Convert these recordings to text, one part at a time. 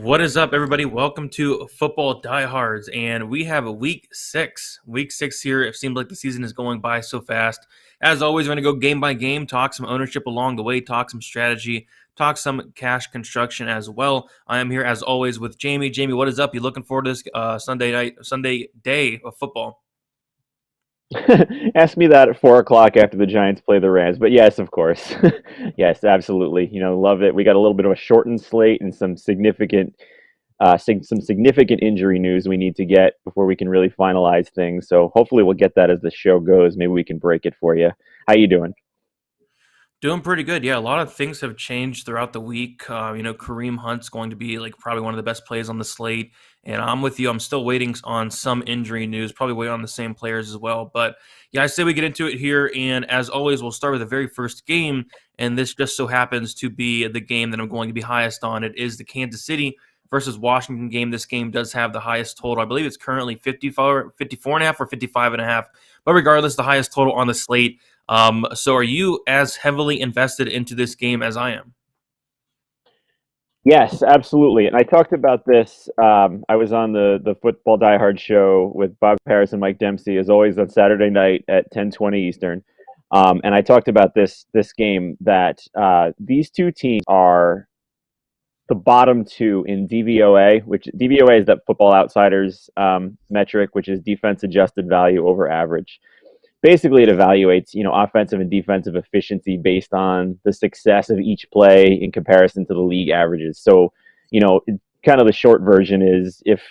What is up, everybody? Welcome to Football Diehards, and we have a week six. Week six here. It seems like the season is going by so fast. As always, we're going to go game by game, talk some ownership along the way, talk some strategy, talk some cash construction as well. I am here as always with Jamie. Jamie, what is up? You looking forward to this Sunday day of football? Ask me that at 4 o'clock after the Giants play the Rams. But yes, of course. Yes, absolutely. Love it. We got a little bit of a shortened slate and some significant injury news we need to get before we can really finalize things. So hopefully we'll get that as the show goes. Maybe we can break it for you. How you doing? Doing pretty good. Yeah, a lot of things have changed throughout the week. Kareem Hunt's going to be like probably one of the best plays on the slate. And I'm with you. I'm still waiting on some injury news, probably waiting on the same players as well. But yeah, I say we get into it here. And as always, we'll start with the very first game. And this just so happens to be the game that I'm going to be highest on. It is the Kansas City versus Washington game. This game does have the highest total. I believe it's currently 54 and a half or 55 and a half. But regardless, the highest total on the slate. So are you as heavily invested into this game as I am? Yes, absolutely. And I talked about this. I was on the Football Die Hard show with Bob Harris and Mike Dempsey, as always, on Saturday night at 10:20 Eastern. And I talked about this game that these two teams are the bottom two in DVOA, which DVOA is that Football Outsiders metric, which is defense adjusted value over average. Basically, it evaluates offensive and defensive efficiency based on the success of each play in comparison to the league averages. So, kind of the short version is if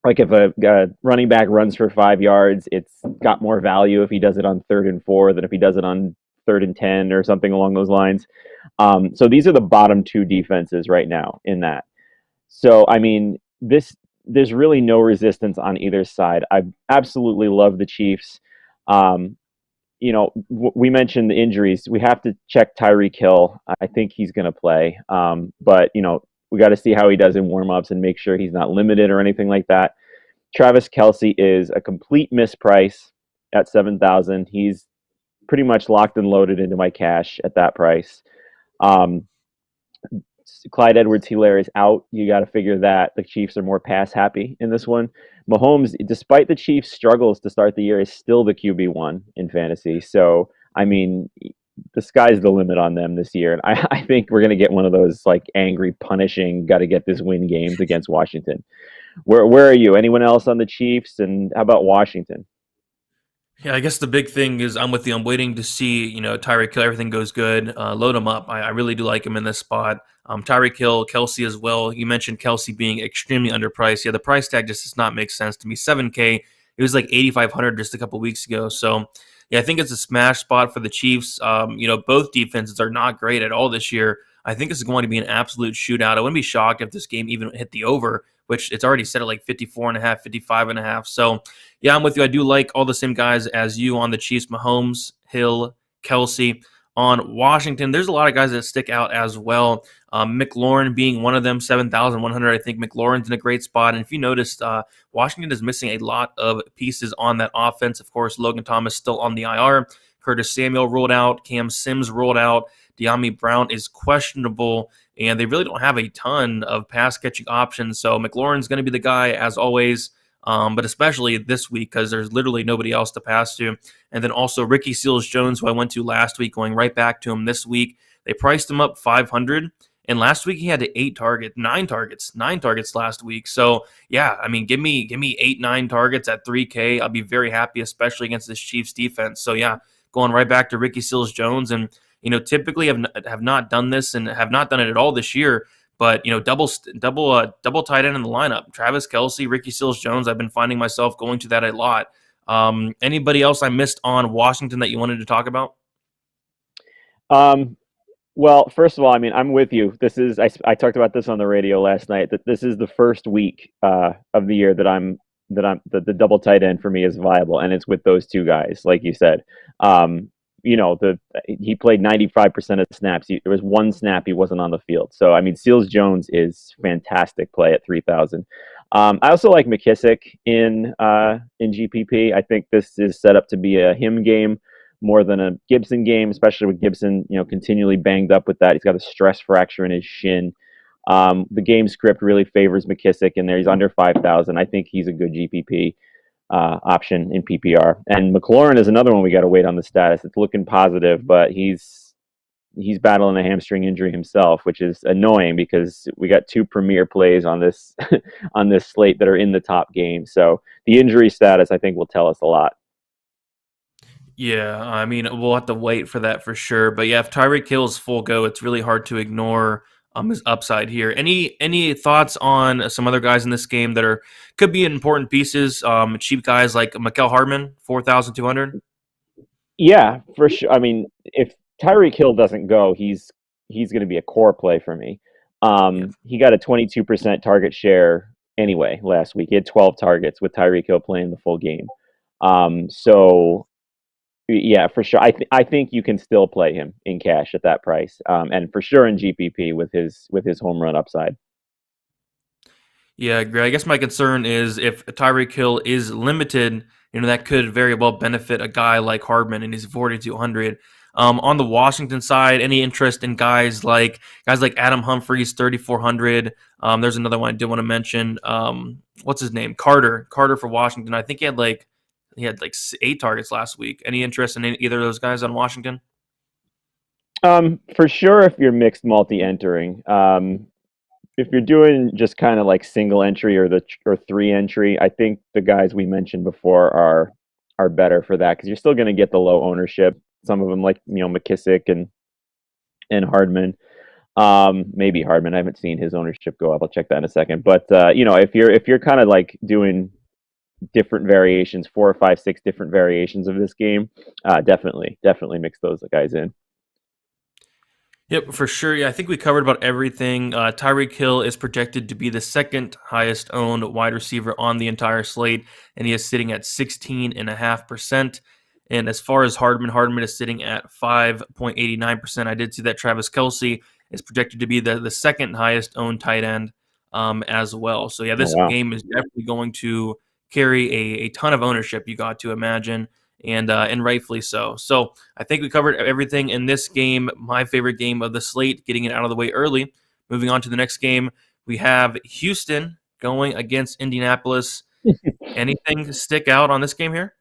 a running back runs for 5 yards, it's got more value if he does it on 3rd and 4 than if he does it on 3rd and 10 or something along those lines. So these are the bottom two defenses right now in that. So I mean, there's really no resistance on either side. I absolutely love the Chiefs. We mentioned the injuries. We have to check Tyreek Hill. I think he's going to play. But we got to see how he does in warmups and make sure he's not limited or anything like that. Travis Kelce is a complete misprice at 7,000. He's pretty much locked and loaded into my cash at that price. Clyde Edwards-Helaire is out. You got to figure that the Chiefs are more pass happy in this one. Mahomes, despite the Chiefs' struggles to start the year, is still the QB1 in fantasy. So, I mean, the sky's the limit on them this year. And I think we're going to get one of those like angry, punishing, got to get this win games against Washington. Where are you? Anyone else on the Chiefs? And how about Washington? Yeah, I guess the big thing is I'm with you. I'm waiting to see, Tyreek Hill, everything goes good. Load him up. I really do like him in this spot. Tyreek Hill, Kelce as well. You mentioned Kelce being extremely underpriced. Yeah, the price tag just does not make sense to me. 7K, it was like 8,500 just a couple weeks ago. So, yeah, I think it's a smash spot for the Chiefs. Both defenses are not great at all this year. I think this is going to be an absolute shootout. I wouldn't be shocked if this game even hit the over, which it's already set at like 54 and a half, 55 and a half. So, yeah, I'm with you. I do like all the same guys as you on the Chiefs: Mahomes, Hill, Kelce. On Washington, there's a lot of guys that stick out as well. McLaurin being one of them, 7,100. I think McLaurin's in a great spot. And if you noticed, Washington is missing a lot of pieces on that offense. Of course, Logan Thomas still on the IR. Curtis Samuel ruled out. Cam Sims ruled out. De'Ami Brown is questionable. And they really don't have a ton of pass-catching options. So McLaurin's going to be the guy, as always. But especially this week because there's literally nobody else to pass to. And then also Ricky Seals-Jones, who I went to last week, going right back to him this week. They priced him up 500, and last week he had 9 targets last week. So yeah, I mean, give me 8-9 targets at 3K. I'll be very happy, especially against this Chiefs defense. So yeah, going right back to Ricky Seals-Jones, and typically have not done this and have not done it at all this year. But, double tight end in the lineup. Travis Kelce, Ricky Seals-Jones, I've been finding myself going to that a lot. Anybody else I missed on Washington that you wanted to talk about? Well, first of all, I mean, I'm with you. I talked about this on the radio last night, that this is the first week of the year that the double tight end for me is viable, and it's with those two guys, like you said. He played 95% of the snaps. There was one snap he wasn't on the field. So, I mean, Seals-Jones is fantastic play at 3,000. I also like McKissick in GPP. I think this is set up to be a him game more than a Gibson game, especially with Gibson, continually banged up with that. He's got a stress fracture in his shin. The game script really favors McKissick in there. He's under 5,000. I think he's a good GPP option in PPR. And McLaurin is another one we got to wait on the status. It's looking positive, but he's battling a hamstring injury himself, which is annoying because we got two premier plays on this on this slate that are in the top game. So the injury status, I think, will tell us a lot. Yeah, I mean, we'll have to wait for that for sure. But yeah, if Tyreek Hill's full go, it's really hard to ignore his upside here. Any thoughts on some other guys in this game that are could be important pieces? Cheap guys like Mikael Hardman, 4,200. Yeah, for sure. I mean, if Tyreek Hill doesn't go, he's going to be a core play for me. Yeah, He got a 22% target share anyway last week. He had 12 targets with Tyreek Hill playing the full game. So yeah, for sure. I think you can still play him in cash at that price, and for sure in GPP with his home run upside. yeah, great. I guess my concern is if Tyreek Hill is limited, that could very well benefit a guy like Hardman, and he's 4,200. On the Washington side, any interest in guys like Adam Humphries, 3,400? There's another one I did want to mention. What's his name? Carter for Washington. I think he had 8 targets last week. Any interest in either of those guys on Washington? For sure, if you're mixed multi-entering, if you're doing just kind of like single entry or 3 entry, I think the guys we mentioned before are better for that because you're still going to get the low ownership. Some of them like McKissick and Hardman, maybe Hardman. I haven't seen his ownership go up. I'll check that in a second. But if you're kind of like doing different variations, 4 or 5, 6 different variations of this game, definitely mix those guys in. Yep, for sure. Yeah, I think we covered about everything. Tyreek Hill is projected to be the second highest owned wide receiver on the entire slate, and he is sitting at 16.5%. And as far as Hardman is sitting at 5.89%. I did see that Travis Kelce is projected to be the second highest owned tight end as well. So yeah, Oh this wow. game is definitely going to carry a ton of ownership, you got to imagine, and rightfully so. So I think we covered everything in this game. My favorite game of the slate, getting it out of the way early. Moving on to the next game, we have Houston going against Indianapolis. Anything stick out on this game here?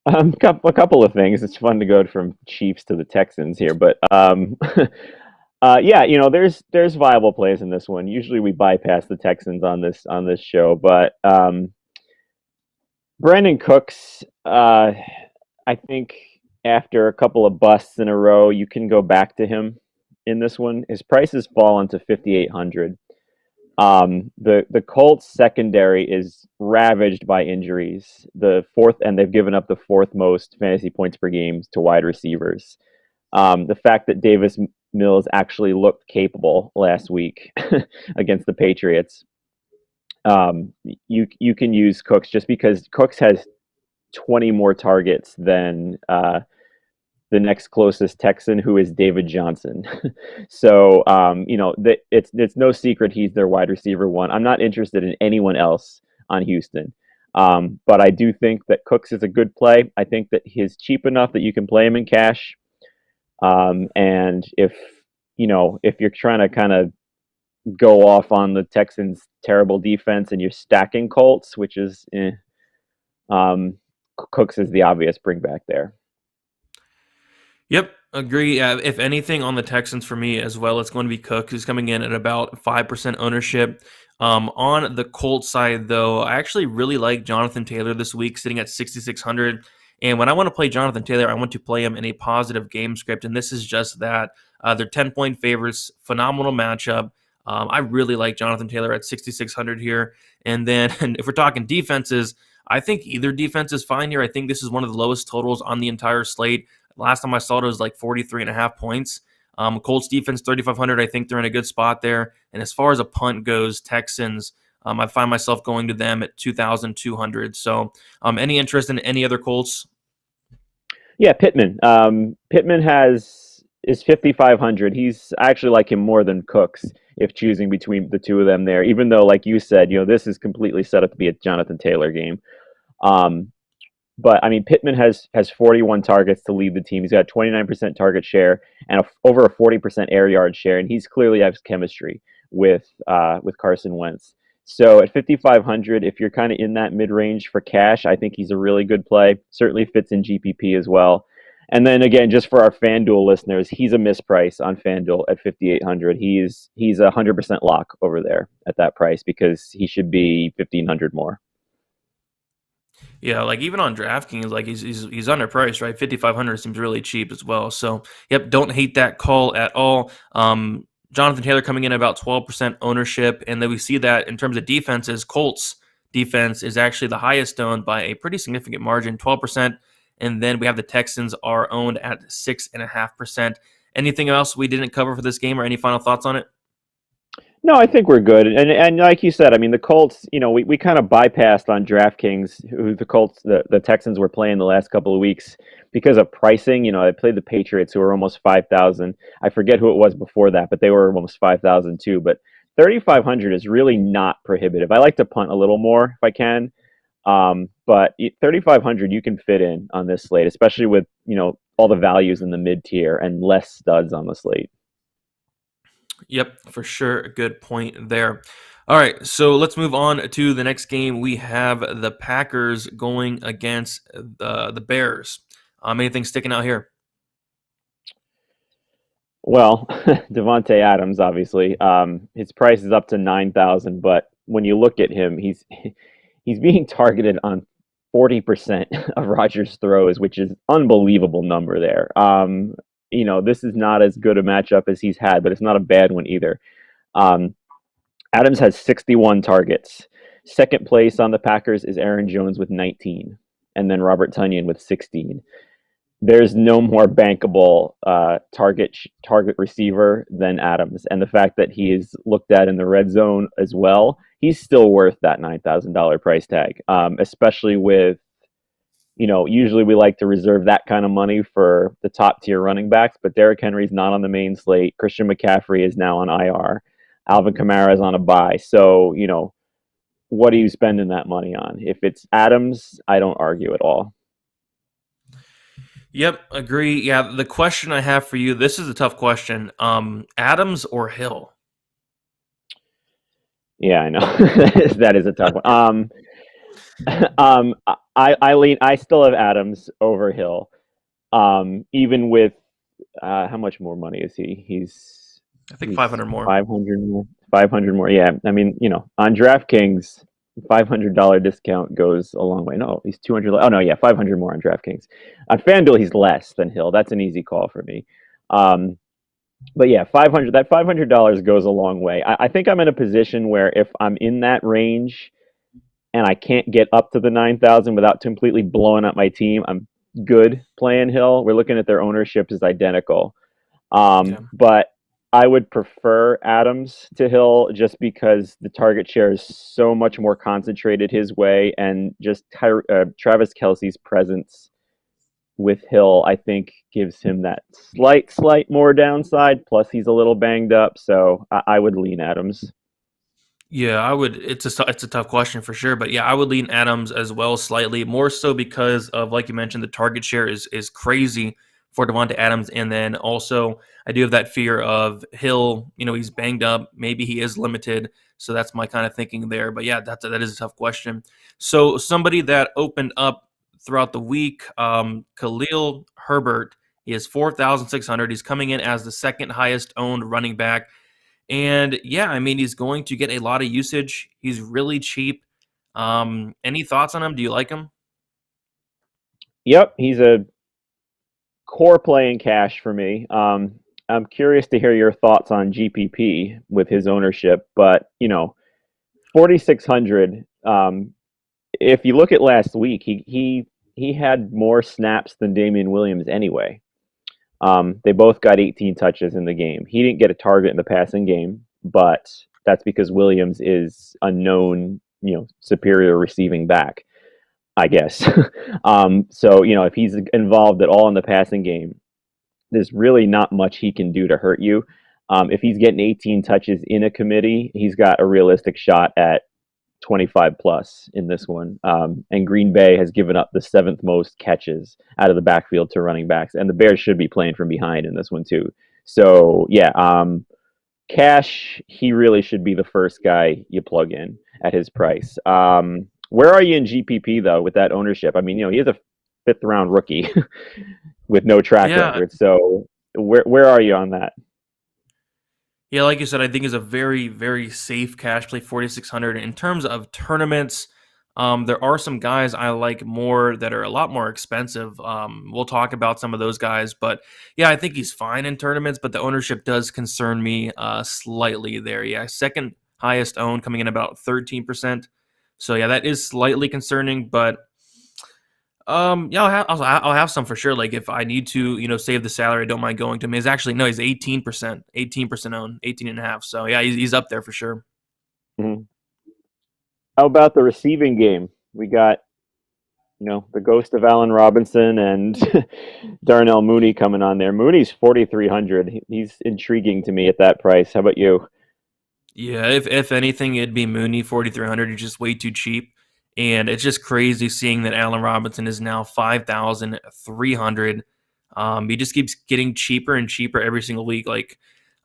A couple of things. It's fun to go from Chiefs to the Texans here, but yeah, there's viable plays in this one. Usually we bypass the Texans on this show, but Brandon Cooks, I think after a couple of busts in a row, you can go back to him in this one. His price has fallen to 5,800. The Colts secondary is ravaged by injuries. And they've given up the fourth most fantasy points per game to wide receivers. The fact that Davis Mills actually looked capable last week against the Patriots, you can use Cooks just because Cooks has 20 more targets than the next closest Texan, who is David Johnson. So, it's no secret he's their wide receiver one. I'm not interested in anyone else on Houston. But I do think that Cooks is a good play. I think that he's cheap enough that you can play him in cash. And if you're trying to kind of go off on the Texans' terrible defense and you're stacking Colts, which is, Cooks is the obvious bring back there. Yep, agree. If anything on the Texans for me as well, it's going to be Cook, who's coming in at about 5% ownership. On the Colts side, though, I actually really like Jonathan Taylor this week, sitting at 6,600. And when I want to play Jonathan Taylor, I want to play him in a positive game script, and this is just that. They're 10-point favorites, phenomenal matchup. I really like Jonathan Taylor at 6,600 here. And then if we're talking defenses, I think either defense is fine here. I think this is one of the lowest totals on the entire slate. Last time I saw it was like 43.5 points. Colts defense, 3,500. I think they're in a good spot there. And as far as a punt goes, Texans, I find myself going to them at 2,200. So any interest in any other Colts? Yeah, Pittman. Pittman is 5,500. I actually like him more than Cooks if choosing between the two of them there. Even though, like you said, this is completely set up to be a Jonathan Taylor game. Um, But I mean, Pittman has 41 targets to lead the team. He's got 29% target share and over a 40% air yard share, and he's clearly has chemistry with Carson Wentz. So at 5,500, if you're kind of in that mid range for cash, I think he's a really good play. Certainly fits in GPP as well. And then again, just for our FanDuel listeners, he's a misprice on FanDuel at 5,800. He's 100% lock over there at that price because he should be 1,500 more. Yeah, like even on DraftKings, like he's underpriced, right? 5,500 seems really cheap as well. So, yep, don't hate that call at all. Jonathan Taylor coming in about 12% ownership, and then we see that in terms of defenses, Colts defense is actually the highest owned by a pretty significant margin, 12%, and then we have the Texans are owned at 6.5%. Anything else we didn't cover for this game, or any final thoughts on it? No, I think we're good. And like you said, I mean, the Colts, we kind of bypassed on DraftKings who the Texans were playing the last couple of weeks because of pricing. They played the Patriots who were almost 5,000. I forget who it was before that, but they were almost 5,000 too. But 3,500 is really not prohibitive. I like to punt a little more if I can. But 3,500 you can fit in on this slate, especially with, all the values in the mid tier and less studs on the slate. Yep, for sure. A good point there. All right, so let's move on to the next game. We have the Packers going against the Bears. Anything sticking out here? Well, Devonte Adams, obviously, his price is up to 9,000, but when you look at him, he's being targeted on 40% of Rodgers' throws, which is unbelievable number there. This is not as good a matchup as he's had, but it's not a bad one either. Adams has 61 targets. Second place on the Packers is Aaron Jones with 19, and then Robert Tonyan with 16. There's no more bankable target receiver than Adams, and the fact that he is looked at in the red zone as well, he's still worth that $9,000 price tag, especially with usually we like to reserve that kind of money for the top tier running backs, but Derrick Henry's not on the main slate. Christian McCaffrey is now on IR. Alvin Kamara is on a bye. So, what are you spending that money on? If it's Adams, I don't argue at all. Yep, agree. Yeah, the question I have for you, this is a tough question. Adams or Hill? Yeah, I know. That is a tough one. I still have Adams over Hill. Even with how much more money is he? I think 500 more. 500 more. 500 more. Yeah. I mean, on DraftKings, $500 discount goes a long way. No, he's 200. Oh no, yeah, 500 more on DraftKings. On FanDuel, he's less than Hill. That's an easy call for me. But yeah, that $500 goes a long way. I think I'm in a position where if I'm in that range and I can't get up to the 9,000 without completely blowing up my team, I'm good playing Hill. We're looking at their ownership is identical. But I would prefer Adams to Hill just because the target share is so much more concentrated his way, and just Travis Kelce's presence with Hill, I think, gives him that slight more downside. Plus, he's a little banged up, so I would lean Adams. Yeah, I would. It's a tough question for sure, but yeah, I would lean Adams as well, slightly more so because of, like you mentioned, the target share is crazy for Devonte Adams, and then also I do have that fear of Hill. He's banged up, maybe he is limited, so that's my kind of thinking there. But yeah, that is a tough question. So somebody that opened up throughout the week, Khalil Herbert, he is 4,600. He's coming in as the second highest owned running back. And yeah, I mean, he's going to get a lot of usage. He's really cheap. Any thoughts on him? Do you like him? Yep, he's a core play in cash for me. I'm curious to hear your thoughts on GPP with his ownership, but 4,600. If you look at last week, he had more snaps than Damian Williams anyway. They both got 18 touches in the game. He didn't get a target in the passing game, but that's because Williams is a known, superior receiving back, I guess. So, if he's involved at all in the passing game, there's really not much he can do to hurt you. If he's getting 18 touches in a committee, he's got a realistic shot at 25 plus in this one. And Green Bay has given up the 7th most catches out of the backfield to running backs. And the Bears should be playing from behind in this one, too. So, yeah, Cash, he really should be the first guy you plug in at his price. Where are you in GPP, though, with that ownership? I mean, he is a 5th-round rookie with no track record. So where are you on that? Yeah, like you said, I think is a very, very safe cash play, 4,600. In terms of tournaments, there are some guys I like more that are a lot more expensive. We'll talk about some of those guys, but yeah, I think he's fine in tournaments, but the ownership does concern me slightly there. Yeah, second highest owned, coming in about 13%. So yeah, that is slightly concerning, but yeah, I'll have some for sure. Like if I need to, save the salary, I don't mind going to him. He's 18% owned, 18 and a half. So yeah, he's up there for sure. Mm-hmm. How about the receiving game? We got, the ghost of Allen Robinson and Darnell Mooney coming on there. Mooney's 4,300. He's intriguing to me at that price. How about you? Yeah, if anything, it'd be Mooney, 4,300. He's just way too cheap. And it's just crazy seeing that Allen Robinson is now 5,300. He just keeps getting cheaper and cheaper every single week. Like,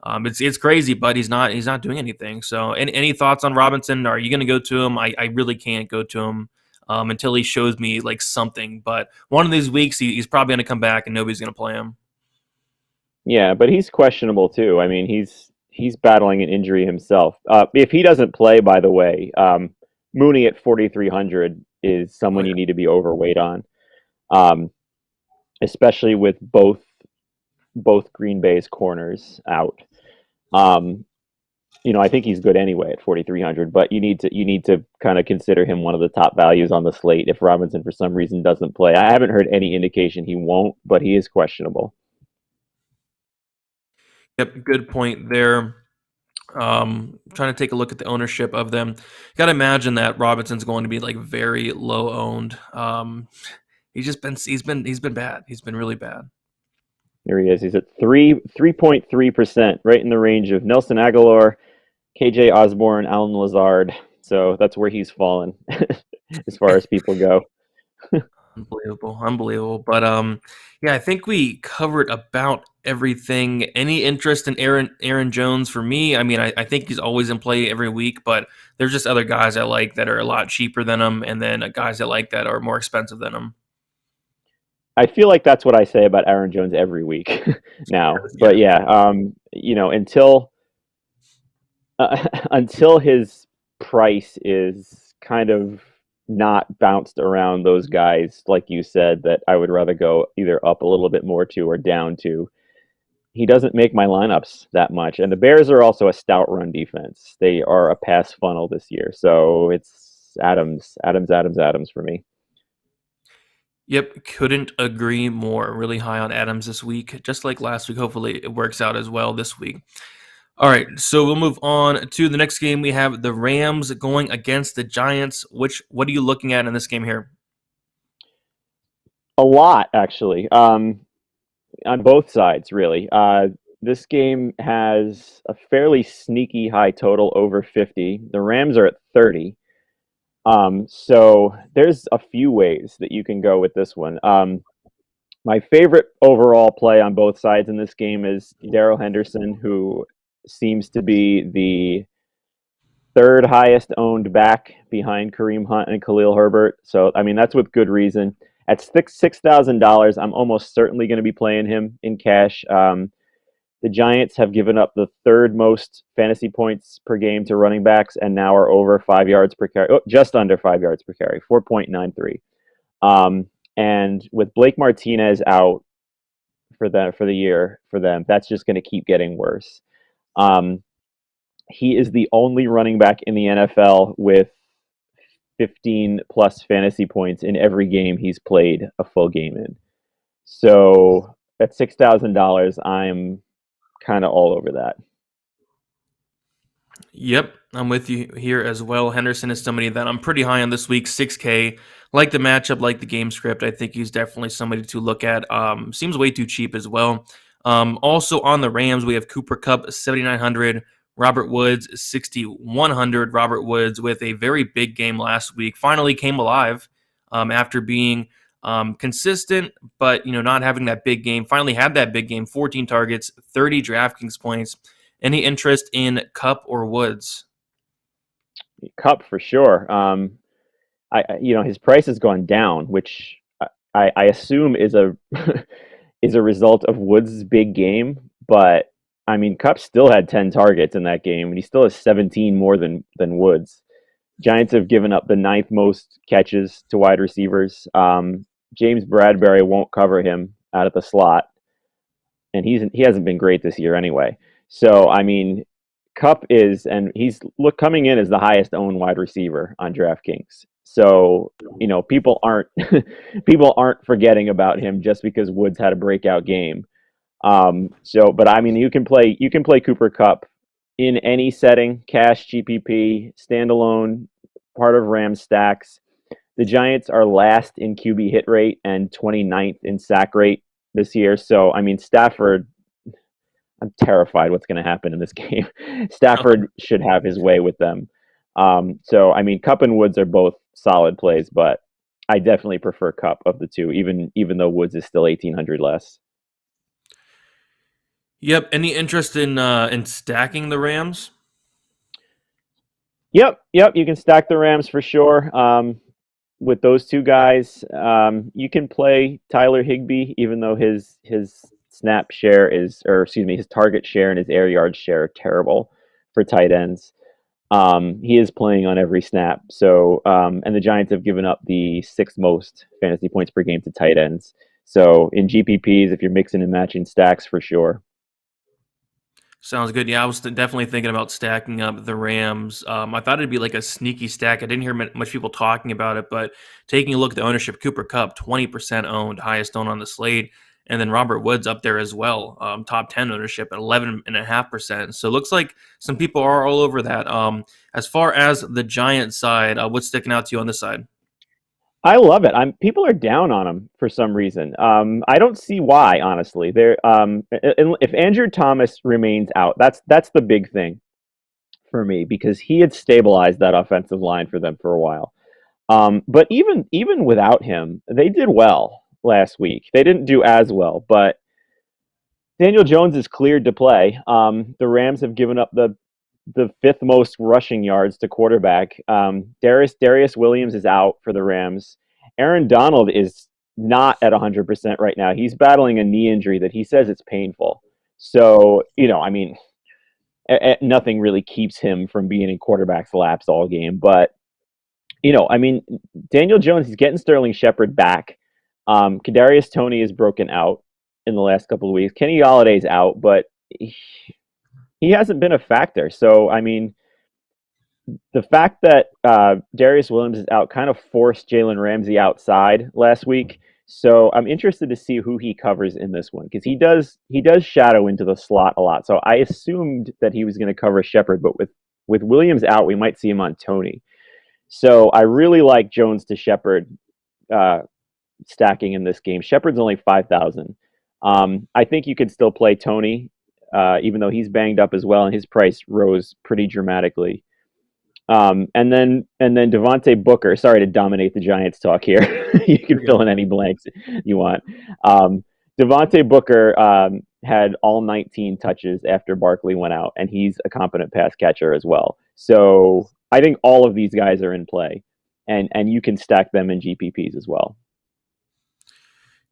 it's crazy, but he's not doing anything. So, any thoughts on Robinson? Are you going to go to him? I really can't go to him until he shows me like something. But one of these weeks, he's probably going to come back and nobody's going to play him. Yeah, but he's questionable too. I mean, he's battling an injury himself. If he doesn't play, by the way, Mooney at 4,300 is someone you need to be overweight on, especially with both Green Bay's corners out. I think he's good anyway at 4,300, but you need to kind of consider him one of the top values on the slate if Robinson for some reason doesn't play. I haven't heard any indication he won't, but he is questionable. Yep, good point there. Trying to take a look at the ownership of them. Got to imagine that Robinson's going to be like very low owned. He's been bad. He's been really bad. There he is. He's at 3.3%, right in the range of Nelson Aguilar, KJ Osborne, Alan Lazard. So that's where he's fallen as far as people go. Unbelievable. But yeah, I think we covered about everything. Any interest in Aaron Jones for me? I mean, I think he's always in play every week, but there's just other guys I like that are a lot cheaper than him, and then guys I like that are more expensive than him. I feel like that's what I say about Aaron Jones every week now. But yeah, until his price is kind of not bounced around those guys, like you said, that I would rather go either up a little bit more to or down to. He doesn't make my lineups that much. And the Bears are also a stout run defense. They are a pass funnel this year. So it's Adams for me. Yep, couldn't agree more. Really high on Adams this week, just like last week. Hopefully it works out as well this week. All right, so we'll move on to the next game. We have the Rams going against the Giants. What are you looking at in this game here? A lot, actually, on both sides, really. This game has a fairly sneaky high total, over 50. The Rams are at 30. So there's a few ways that you can go with this one. My favorite overall play on both sides in this game is Darrell Henderson, who seems to be the third highest owned back behind Kareem Hunt and Khalil Herbert. So, I mean, that's with good reason. At $6,000, I'm almost certainly going to be playing him in cash. The Giants have given up the third most fantasy points per game to running backs and now are over 5 yards per carry. Just under 5 yards per carry, 4.93. And with Blake Martinez out for the year for them, that's just going to keep getting worse. He is the only running back in the NFL with 15 plus fantasy points in every game he's played a full game in. So at $6,000, I'm kind of all over that. Yep, I'm with you here as well. Henderson is somebody that I'm pretty high on this week, 6K. Like the matchup, like the game script. I think he's definitely somebody to look at. Seems way too cheap as well. Also on the Rams, we have Cooper Kupp, 7,900. Robert Woods 6,100. Robert Woods with a very big game last week finally came alive after being consistent, but not having that big game. Finally had that big game. 14 targets, 30 DraftKings points. Any interest in Kupp or Woods? Kupp for sure. His price has gone down, which I assume is a is a result of Woods' big game. But I mean, Kupp still had 10 targets in that game, and he still has 17 more than Woods. Giants have given up the ninth most catches to wide receivers. James Bradbury won't cover him out of the slot, and he hasn't been great this year anyway. So I mean, Kupp is, and he's coming in as the highest owned wide receiver on DraftKings. So people aren't people aren't forgetting about him just because Woods had a breakout game. But I mean, you can play Cooper Kupp in any setting: cash, GPP, standalone, part of Rams stacks. The Giants are last in QB hit rate and 29th in sack rate this year. So I mean, Stafford, I'm terrified what's going to happen in this game. Stafford should have his way with them. So I mean, Kupp and Woods are both solid plays, but I definitely prefer Kupp of the two, even though Woods is still 1,800 less. Yep. Any interest in stacking the Rams? Yep. You can stack the Rams for sure. With those two guys, you can play Tyler Higbee, even though his snap share is, or excuse me, his target share and his air yard share are terrible for tight ends. He is playing on every snap. So, and the Giants have given up the sixth most fantasy points per game to tight ends. So in GPPs, if you're mixing and matching stacks, for sure. Sounds good. Yeah, I was definitely thinking about stacking up the Rams. I thought it'd be like a sneaky stack. I didn't hear much people talking about it, but taking a look at the ownership, Cooper Kupp, 20% owned, highest owned on the slate. And then Robert Woods up there as well, top 10 ownership at 11.5%. So it looks like some people are all over that. As far as the Giant side, what's sticking out to you on this side? I love it. People are down on him for some reason. I don't see why, honestly. If Andrew Thomas remains out, that's the big thing for me, because he had stabilized that offensive line for them for a while. But even without him, they did well last week. They didn't do as well, but Daniel Jones is cleared to play. The Rams have given up the fifth most rushing yards to quarterback. Darius Williams is out for the Rams. Aaron Donald is not at 100% right now. He's battling a knee injury that he says it's painful. So, I mean, nothing really keeps him from being in quarterback's laps all game. But, I mean, Daniel Jones, he's getting Sterling Shepard back. Kadarius Toney is broken out in the last couple of weeks. Kenny Galladay's out, but he hasn't been a factor. So, I mean, the fact that Darius Williams is out kind of forced Jalen Ramsey outside last week. So I'm interested to see who he covers in this one, because he does shadow into the slot a lot. So I assumed that he was going to cover Shepard, but with Williams out, we might see him on Toney. So I really like Jones to Shepard stacking in this game. Shepard's only 5,000. I think you could still play Toney, even though he's banged up as well, and his price rose pretty dramatically. And then Devonte Booker. Sorry to dominate the Giants talk here. You can fill in any blanks you want. Devonte Booker had all 19 touches after Barkley went out, and he's a competent pass catcher as well. So I think all of these guys are in play, and you can stack them in GPPs as well.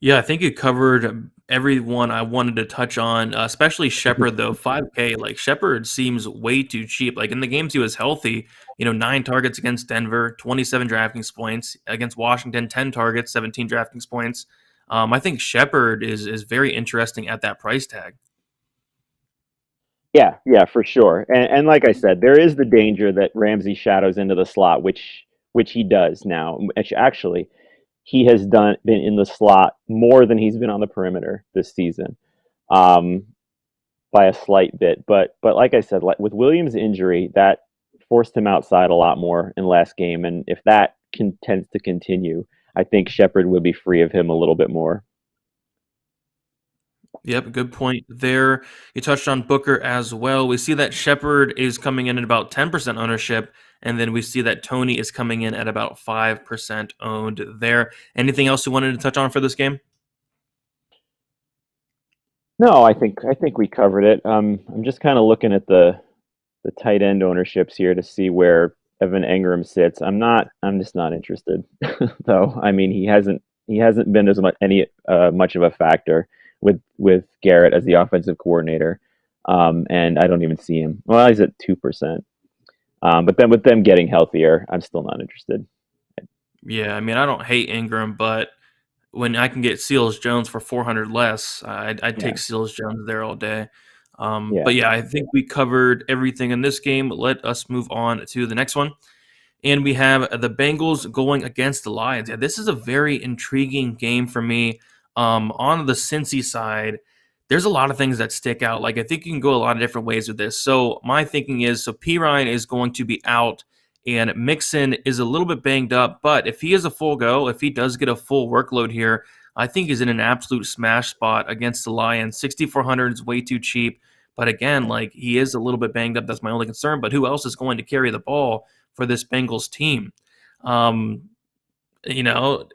Yeah, I think you covered everyone I wanted to touch on, especially Shepard, though. 5K, like Shepard seems way too cheap. Like in the games he was healthy, 9 targets against Denver, 27 DraftKings points. Against Washington, 10 targets, 17 DraftKings points. I think Shepard is very interesting at that price tag. Yeah, for sure. And like I said, there is the danger that Ramsey shadows into the slot, which he does now. Actually, he has been in the slot more than he's been on the perimeter this season, by a slight bit. But like I said, with Williams' injury, that forced him outside a lot more in last game. And if that tends to continue, I think Shepard would be free of him a little bit more. Yep, good point there. You touched on Booker as well. We see that Shepard is coming in at about 10% ownership, and then we see that Tony is coming in at about 5% owned there. Anything else you wanted to touch on for this game? No, I think we covered it. I'm just kind of looking at the tight end ownerships here to see where Evan Engram sits. I'm just not interested. Though. I mean, he hasn't been as much of a factor with Garrett as the offensive coordinator. And I don't even see him. Well, he's at 2%. But then with them getting healthier, I'm still not interested. Yeah, I mean, I don't hate Ingram, but when I can get Seals Jones for 400 less, I'd Yeah, take Seals Jones there all day. yeah. But yeah, I think we covered everything in this game. Let us move on to the next one. And we have the Bengals going against the Lions. Yeah, this is a very intriguing game for me. On the Cincy side, there's a lot of things that stick out. Like I think you can go a lot of different ways with this. So my thinking is, so P Ryan is going to be out, and Mixon is a little bit banged up. But if he is a full go, if he does get a full workload here, I think he's in an absolute smash spot against the Lions. 6,400 is way too cheap. But again, like he is a little bit banged up. That's my only concern. But who else is going to carry the ball for this Bengals team? Um,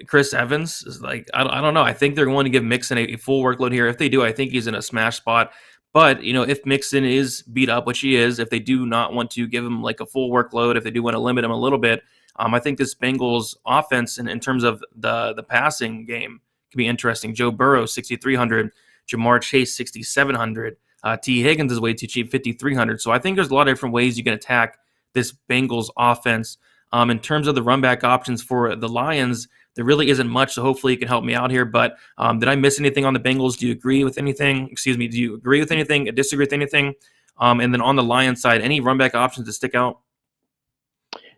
Chris Evans is like, I don't know. I think they're going to give Mixon a full workload here. If they do, I think he's in a smash spot. But, if Mixon is beat up, which he is, if they do not want to give him like a full workload, if they do want to limit him a little bit, I think this Bengals offense in terms of the passing game can be interesting. Joe Burrow, 6,300. Jamar Chase, 6,700. T. Higgins is way too cheap, 5,300. So I think there's a lot of different ways you can attack this Bengals offense. In terms of the run back options for the Lions, there really isn't much, so hopefully you can help me out here. But did I miss anything on the Bengals? Do you agree with anything? Excuse me, do you agree with anything? Disagree with anything? And then on the Lions side, any run back options to stick out?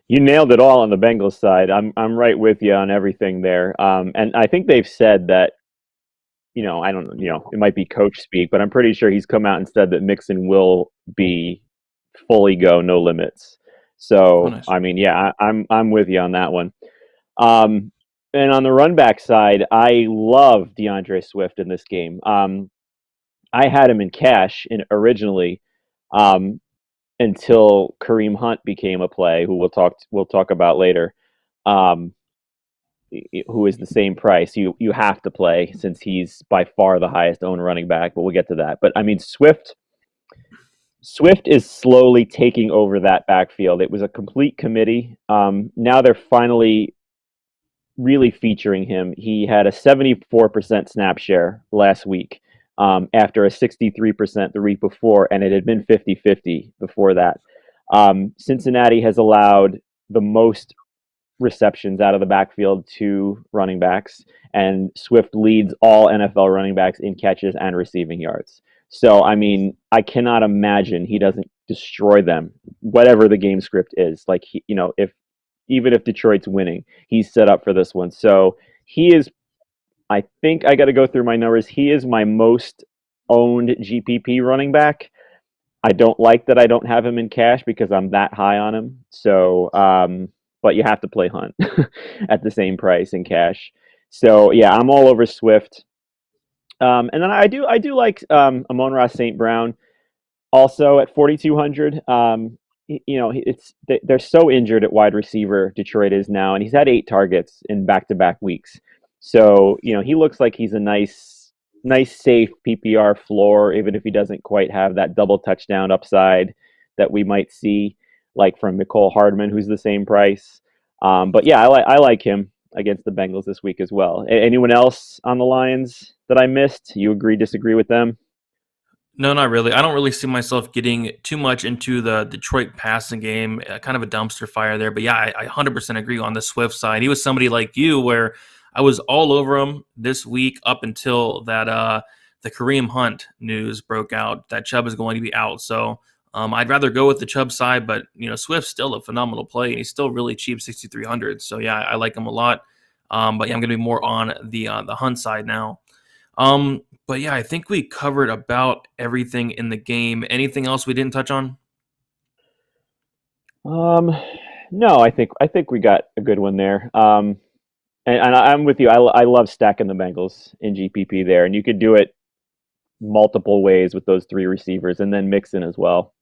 You nailed it all on the Bengals side. I'm right with you on everything there. And I think they've said that, I don't know, it might be coach speak, but I'm pretty sure he's come out and said that Mixon will be fully go, no limits. Oh, So nice. I mean, yeah, I'm with you on that one. Um, and on the run back side, I love Deandre Swift in this game. I had him in cash originally, um, until Kareem Hunt became a play, who we'll talk about later. Um, who is the same price? You have to play since he's by far the highest owned running back. But we'll get to that. But I mean, Swift is slowly taking over that backfield. It was a complete committee. Now they're finally really featuring him. He had a 74% snap share last week, after a 63% the week before, and it had been 50-50 before that. Cincinnati has allowed the most receptions out of the backfield to running backs, and Swift leads all NFL running backs in catches and receiving yards. So, I mean, I cannot imagine he doesn't destroy them, whatever the game script is. Like, if even if Detroit's winning, he's set up for this one. So he is. I think I got to go through my numbers. He is my most owned GPP running back. I don't like that I don't have him in cash because I'm that high on him. So, but you have to play Hunt at the same price in cash. So yeah, I'm all over Swift. And then I do like Amon-Ra St. Brown also at 4,200. They're so injured at wide receiver. Detroit is now, and he's had 8 targets in back-to-back weeks. So he looks like he's a nice safe PPR floor, even if he doesn't quite have that double touchdown upside that we might see, like from Nicole Hardman, who's the same price. But yeah, I like him against the Bengals this week as well. Anyone else on the Lions that I missed? You agree, disagree with them? No, not really. I don't really see myself getting too much into the Detroit passing game. Kind of a dumpster fire there. But yeah, I 100% agree on the Swift side. He was somebody like you where I was all over him this week up until that the Kareem Hunt news broke out that Chubb is going to be out. So I'd rather go with the Chubb side, but Swift's still a phenomenal play, and he's still really cheap, 6,300. So yeah, I like him a lot. But yeah, I'm going to be more on the Hunt side now. But yeah, I think we covered about everything in the game. Anything else we didn't touch on? Um, no, I think we got a good one there. And I'm with you. I love stacking the Bengals in GPP there, and you could do it multiple ways with those three receivers, and then Mixon as well.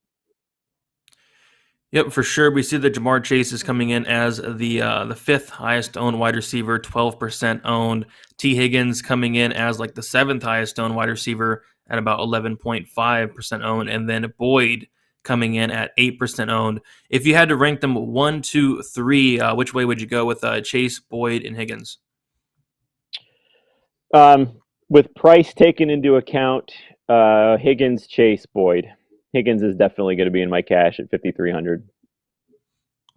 Yep, for sure. We see that Jamar Chase is coming in as the fifth highest owned wide receiver, 12% owned. T. Higgins coming in as like the seventh highest owned wide receiver at about 11.5% owned, and then Boyd coming in at 8% owned. If you had to rank them one, two, three, which way would you go with Chase, Boyd, and Higgins? With price taken into account, Higgins, Chase, Boyd. Higgins is definitely going to be in my cash at 5,300.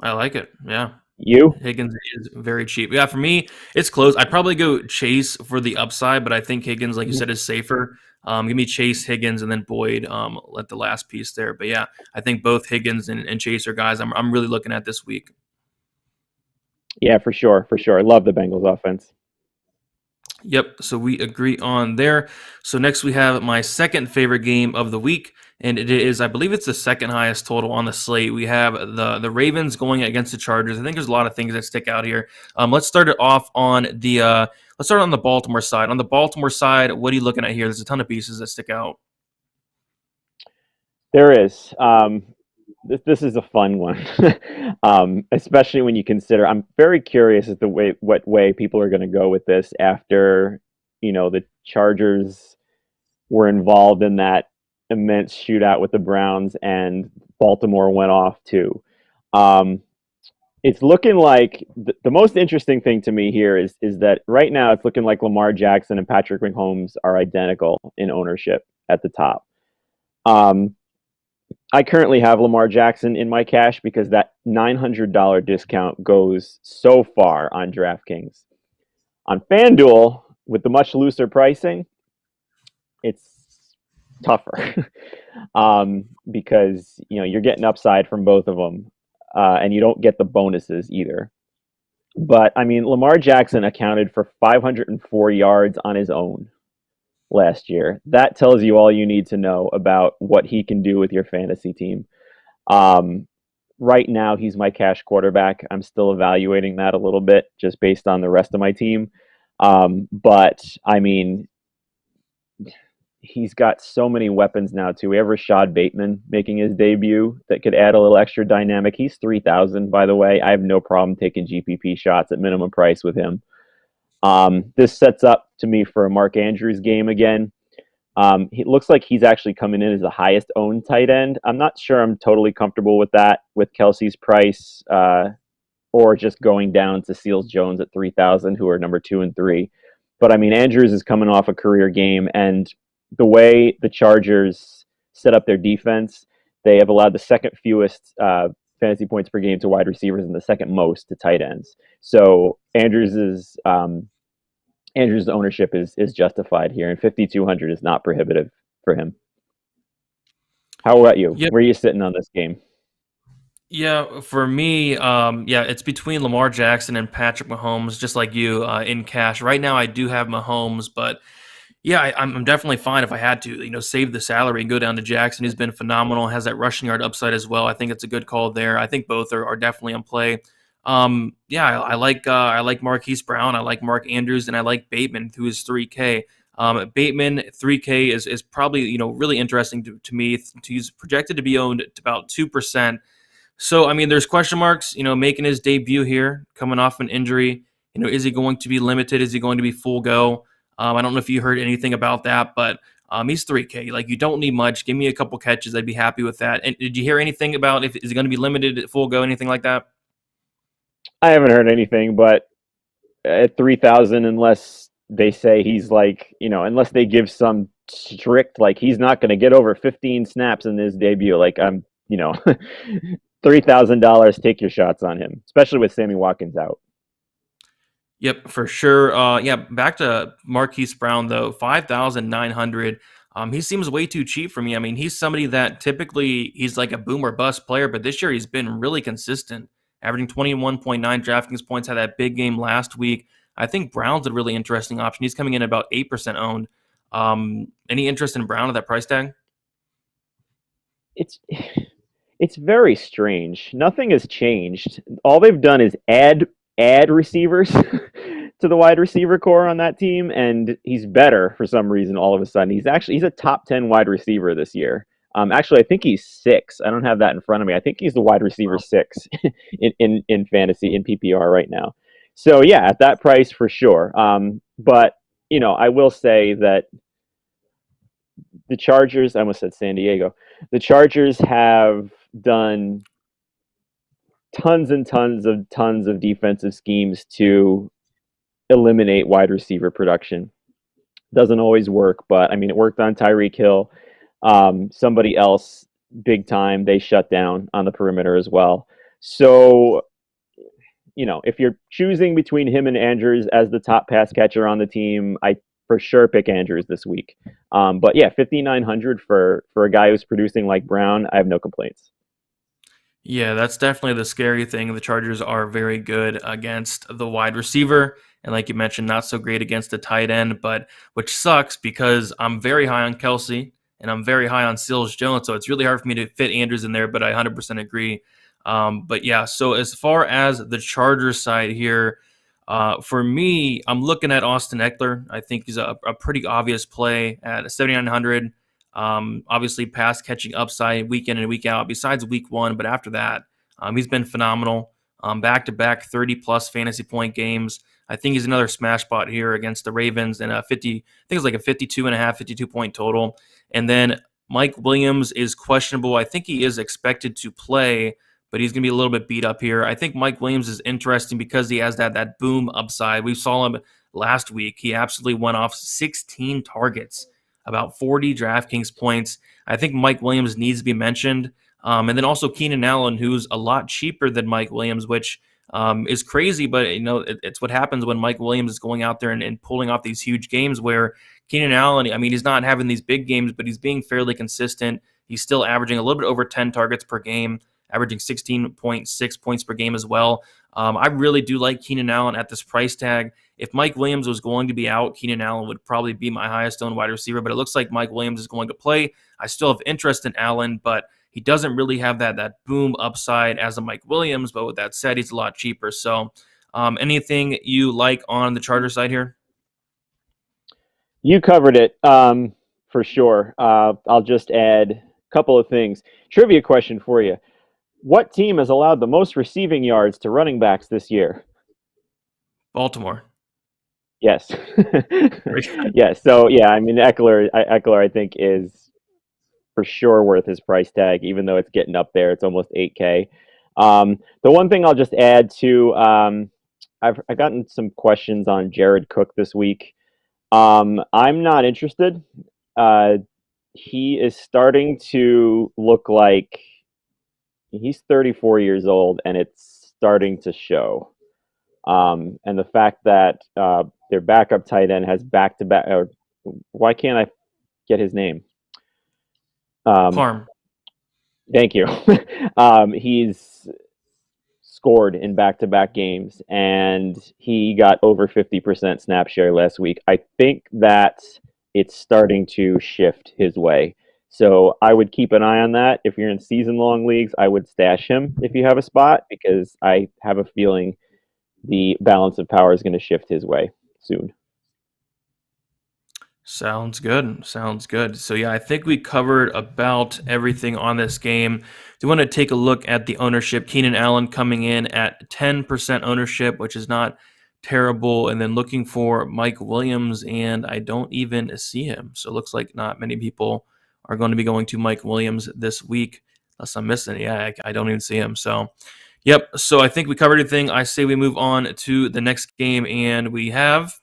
I like it. Yeah. You? Higgins is very cheap. Yeah, for me, it's close. I'd probably go Chase for the upside, but I think Higgins, like you said, is safer. Give me Chase, Higgins, and then Boyd at the last piece there. But yeah, I think both Higgins and Chase are guys I'm really looking at this week. Yeah, for sure, for sure. I love the Bengals offense. Yep, so we agree on there. So next we have my second favorite game of the week, and it is, I believe it's the second highest total on the slate. We have the Ravens going against the Chargers. I think there's a lot of things that stick out here. Let's start it off on let's start on the Baltimore side. On the Baltimore side, what are you looking at here? There's a ton of pieces that stick out. There is. This is a fun one, especially when you consider. I'm very curious as to what way people are going to go with this after the Chargers were involved in that immense shootout with the Browns and Baltimore went off too. It's looking like the most interesting thing to me here is that right now it's looking like Lamar Jackson and Patrick Mahomes are identical in ownership at the top. I currently have Lamar Jackson in my cash because that $900 discount goes so far on DraftKings. On FanDuel, with the much looser pricing, it's tougher because you're getting upside from both of them, and you don't get the bonuses either. But I mean, Lamar Jackson accounted for 504 yards on his own last year. That tells you all you need to know about what he can do with your fantasy team. Right now, he's my cash quarterback. I'm still evaluating that a little bit just based on the rest of my team. But I mean, he's got so many weapons now too. We have Rashad Bateman making his debut that could add a little extra dynamic. He's 3,000, by the way. I have no problem taking GPP shots at minimum price with him. This sets up to me for a Mark Andrews game again. It looks like he's actually coming in as the highest owned tight end. I'm not sure I'm totally comfortable with that with Kelsey's price, or just going down to Seals Jones at 3,000, who are number 2 and 3. But I mean, Andrews is coming off a career game, and the way the Chargers set up their defense, they have allowed the second fewest fantasy points per game to wide receivers and the second most to tight ends. So Andrews' ownership is justified here, and 5,200 is not prohibitive for him. How about you? Yep. Where are you sitting on this game? Yeah, for me, it's between Lamar Jackson and Patrick Mahomes, just like you in cash. Right now, I do have Mahomes, but yeah, I'm definitely fine if I had to, save the salary and go down to Jackson. He's been phenomenal, has that rushing yard upside as well. I think it's a good call there. I think both are definitely in play. I like Marquis Brown, I like Mark Andrews, and I like Bateman, who is 3K. Bateman 3K is probably really interesting to me. He's projected to be owned at about 2%. So I mean, there's question marks. Making his debut here, coming off an injury. Is he going to be limited? Is he going to be full go? I don't know if you heard anything about that, but he's 3K. Like, you don't need much. Give me a couple catches. I'd be happy with that. And did you hear anything about if is he going to be limited at full go, anything like that? I haven't heard anything, but at 3,000, unless they say he's like, unless they give some strict, like he's not going to get over 15 snaps in his debut. Like $3,000, take your shots on him, especially with Sammy Watkins out. Yep, for sure. Back to Marquise Brown though, 5,900. He seems way too cheap for me. I mean, he's somebody that typically he's like a boom or bust player, but this year he's been really consistent, averaging 21.9 DraftKings points. Had that big game last week. I think Brown's a really interesting option. He's coming in about 8% owned. Any interest in Brown at that price tag? It's very strange. Nothing has changed. All they've done is add receivers to the wide receiver core on that team, and he's better for some reason all of a sudden. He's a top 10 wide receiver this year. Actually, I think he's 6. I don't have that in front of me. I think he's the wide receiver 6 in fantasy in PPR right now. So yeah, at that price for sure. But I will say that the Chargers, I almost said San Diego, the Chargers have done tons and tons of defensive schemes to eliminate wide receiver production. Doesn't always work, but I mean, it worked on Tyreek Hill. Somebody else, big time, they shut down on the perimeter as well. So, if you're choosing between him and Andrews as the top pass catcher on the team, I for sure pick Andrews this week. But yeah, 5,900 for a guy who's producing like Brown, I have no complaints. Yeah, that's definitely the scary thing. The Chargers are very good against the wide receiver, and like you mentioned, not so great against the tight end, but which sucks because I'm very high on Kelsey and I'm very high on Seals Jones, so it's really hard for me to fit Andrews in there, but I 100% agree. But yeah, so as far as the Chargers side here, for me, I'm looking at Austin Eckler. I think he's a pretty obvious play at 7,900. Obviously, pass catching upside week in and week out, besides week 1. But after that, he's been phenomenal. Back-to-back 30-plus fantasy point games. I think he's another smash spot here against the Ravens and I think it's like a 52.5 total. And then Mike Williams is questionable. I think he is expected to play, but he's going to be a little bit beat up here. I think Mike Williams is interesting because he has that boom upside. We saw him last week. He absolutely went off 16 targets, about 40 DraftKings points. I think Mike Williams needs to be mentioned. And then also Keenan Allen, who's a lot cheaper than Mike Williams, which is crazy, but it's what happens when Mike Williams is going out there and pulling off these huge games where Keenan Allen, I mean, he's not having these big games, but he's being fairly consistent. He's still averaging a little bit over 10 targets per game, averaging 16.6 points per game as well. I really do like Keenan Allen at this price tag. If Mike Williams was going to be out, Keenan Allen would probably be my highest owned wide receiver, but it looks like Mike Williams is going to play. I still have interest in Allen, but he doesn't really have that boom upside as a Mike Williams, but with that said, he's a lot cheaper. So anything you like on the Charger side here? You covered it for sure. I'll just add a couple of things. Trivia question for you. What team has allowed the most receiving yards to running backs this year? Baltimore. Yes. Yes. So, yeah, I mean, Eckler, I think, is for sure worth his price tag, even though it's getting up there. It's almost 8K. The one thing I'll just add to, I've gotten some questions on Jared Cook this week. I'm not interested. He is starting to look like he's 34 years old, and it's starting to show. And the fact that their backup tight end has back-to-back, or why can't I get his name? Parm. Thank you. He's scored in back-to-back games, and he got over 50% snap share last week. I think that it's starting to shift his way. So I would keep an eye on that. If you're in season-long leagues, I would stash him if you have a spot, because I have a feeling the balance of power is going to shift his way soon. Sounds good. So yeah, I think we covered about everything on this game. Do you want to take a look at the ownership? Keenan Allen coming in at 10% ownership, which is not terrible. And then looking for Mike Williams, and I don't even see him. So it looks like not many people are going to be going to Mike Williams this week, unless I'm missing it. Yeah, I don't even see him. So, yep. So I think we covered everything. I say we move on to the next game, and we have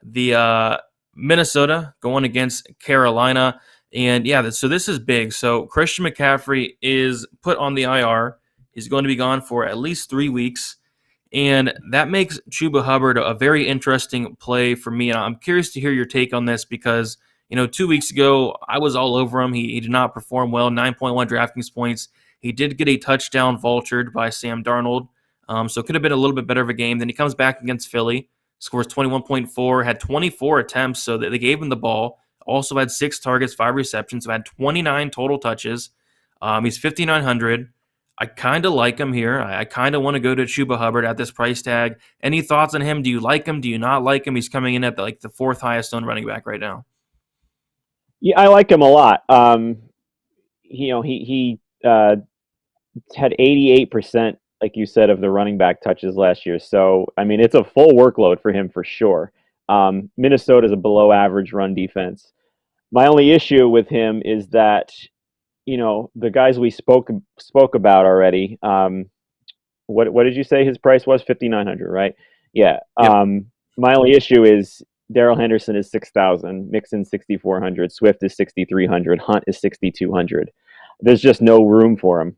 the Minnesota going against Carolina. And yeah, so this is big. So Christian McCaffrey is put on the IR. He's going to be gone for at least 3 weeks. And that makes Chuba Hubbard a very interesting play for me. And I'm curious to hear your take on this because, 2 weeks ago, I was all over him. He did not perform well, 9.1 DraftKings points. He did get a touchdown vultured by Sam Darnold. So it could have been a little bit better of a game. Then he comes back against Philly, scores 21.4, had 24 attempts, so they gave him the ball. Also had 6 targets, 5 receptions, so had 29 total touches. He's 5,900. I kind of like him here. I kind of want to go to Chuba Hubbard at this price tag. Any thoughts on him? Do you like him? Do you not like him? He's coming in at the fourth highest owned running back right now. Yeah, I like him a lot. He had 88%, like you said, of the running back touches last year. So I mean, it's a full workload for him for sure. Minnesota is a below average run defense. My only issue with him is that the guys we spoke about already. What did you say his price was? 5,900, right? Yeah. Yep. My only issue is Darrell Henderson is 6,000, Mixon 6,400, Swift is 6,300, Hunt is 6,200. There's just no room for him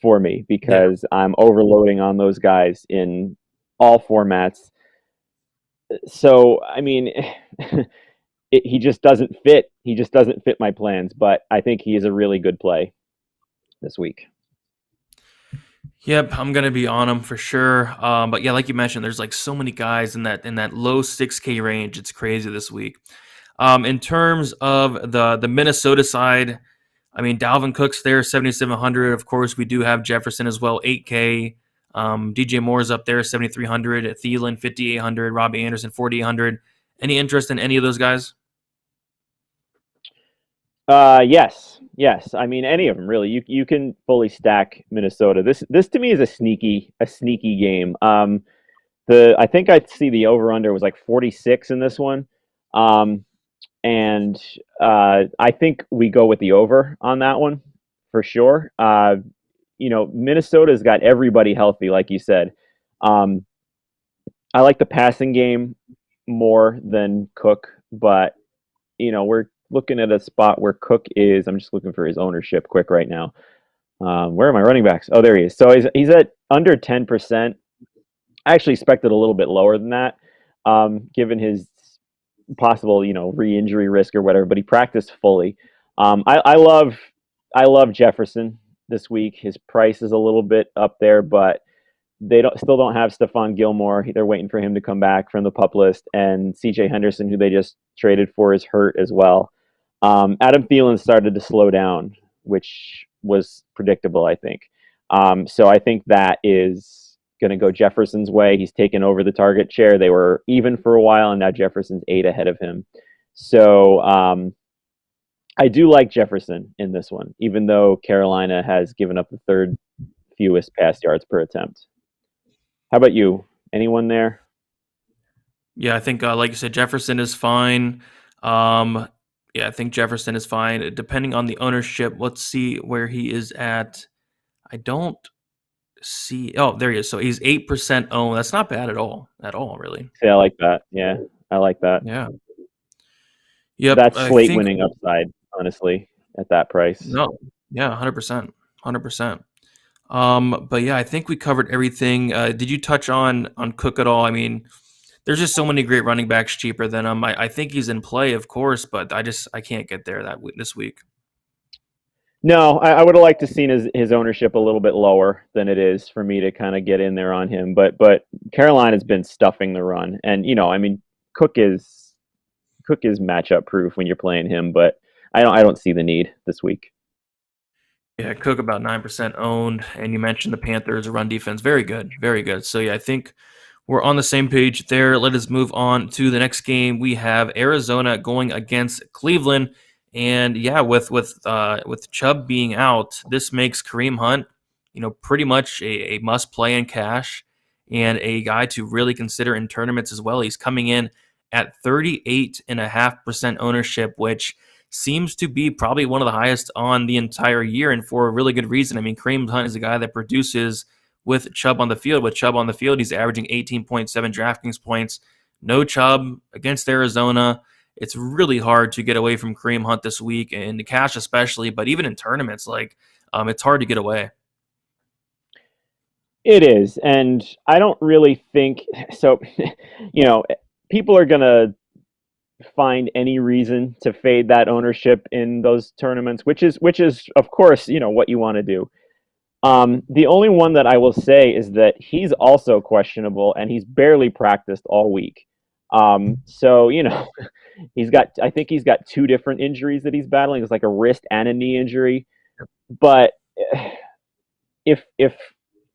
for me Yeah. because I'm overloading on those guys in all formats. So I mean, he just doesn't fit. He just doesn't fit my plans. But I think he is a really good play this week. Yep, I'm gonna be on him for sure. But yeah, like you mentioned, there's like so many guys in that low 6K range. It's crazy this week. In terms of the Minnesota side, I mean Dalvin Cook's there 7,700. Of course, we do have Jefferson as well 8K. DJ Moore's up there 7,300. Thielen 5,800. Robbie Anderson 4,800. Any interest in any of those guys? Yes. I mean, any of them really. You can fully stack Minnesota. This to me is a sneaky game. I think I see the over under was like 46 in this one, and I think we go with the over on that one for sure. Minnesota's got everybody healthy, like you said. Um, I like the passing game more than Cook, but we're looking at a spot where Cook is. I'm just looking for his ownership quick right now. Where are my running backs? Oh, there he is. So he's at under 10%. I actually expected a little bit lower than that, given his possible, re-injury risk or whatever. But he practiced fully. I love Jefferson this week. His price is a little bit up there, but they still don't have Stephon Gilmore. They're waiting for him to come back from the pup list, and C.J. Henderson, who they just traded for, is hurt as well. Adam Thielen started to slow down, which was predictable, I think. So I think that is going to go Jefferson's way. He's taken over the target share. They were even for a while, and now Jefferson's 8 ahead of him. So I do like Jefferson in this one, even though Carolina has given up the third fewest pass yards per attempt. How about you? Anyone there? Yeah, I think like you said, Jefferson is fine. Um, yeah, I think Jefferson is fine. Depending on the ownership, let's see where he is at. I don't see. Oh, there he is. So he's 8% owned. That's not bad at all, really. See, I like that. Yeah, I like that. Yeah. Yep. That's I slate think winning upside, honestly, at that price. no. Yeah, 100%, 100%. But yeah, I think we covered everything. Did you touch on Cook at all? I mean, there's just so many great running backs cheaper than him. I think he's in play, of course, but I can't get there this week. No, I would have liked to seen his ownership a little bit lower than it is for me to kind of get in there on him. But Carolina's been stuffing the run, and I mean, Cook is matchup proof when you're playing him, but I don't see the need this week. Yeah, Cook about 9% owned, and you mentioned the Panthers run defense, very good, very good. So yeah, I think we're on the same page there. Let us move on to the next game. We have Arizona going against Cleveland, and yeah, with Chubb being out, this makes Kareem Hunt, pretty much a must play in cash and a guy to really consider in tournaments as well. He's coming in at 38.5% ownership, which seems to be probably one of the highest on the entire year, and for a really good reason. I mean, Kareem Hunt is a guy that produces with Chubb on the field. With Chubb on the field, he's averaging 18.7 DraftKings points. No Chubb against Arizona. It's really hard to get away from Kareem Hunt this week, and the cash especially, but even in tournaments, it's hard to get away. It is, and I don't really think so. People are gonna find any reason to fade that ownership in those tournaments, which is of course what you want to do. The only one that I will say is that he's also questionable, and he's barely practiced all week. So I think he's got two different injuries that he's battling. It's like a wrist and a knee injury, but if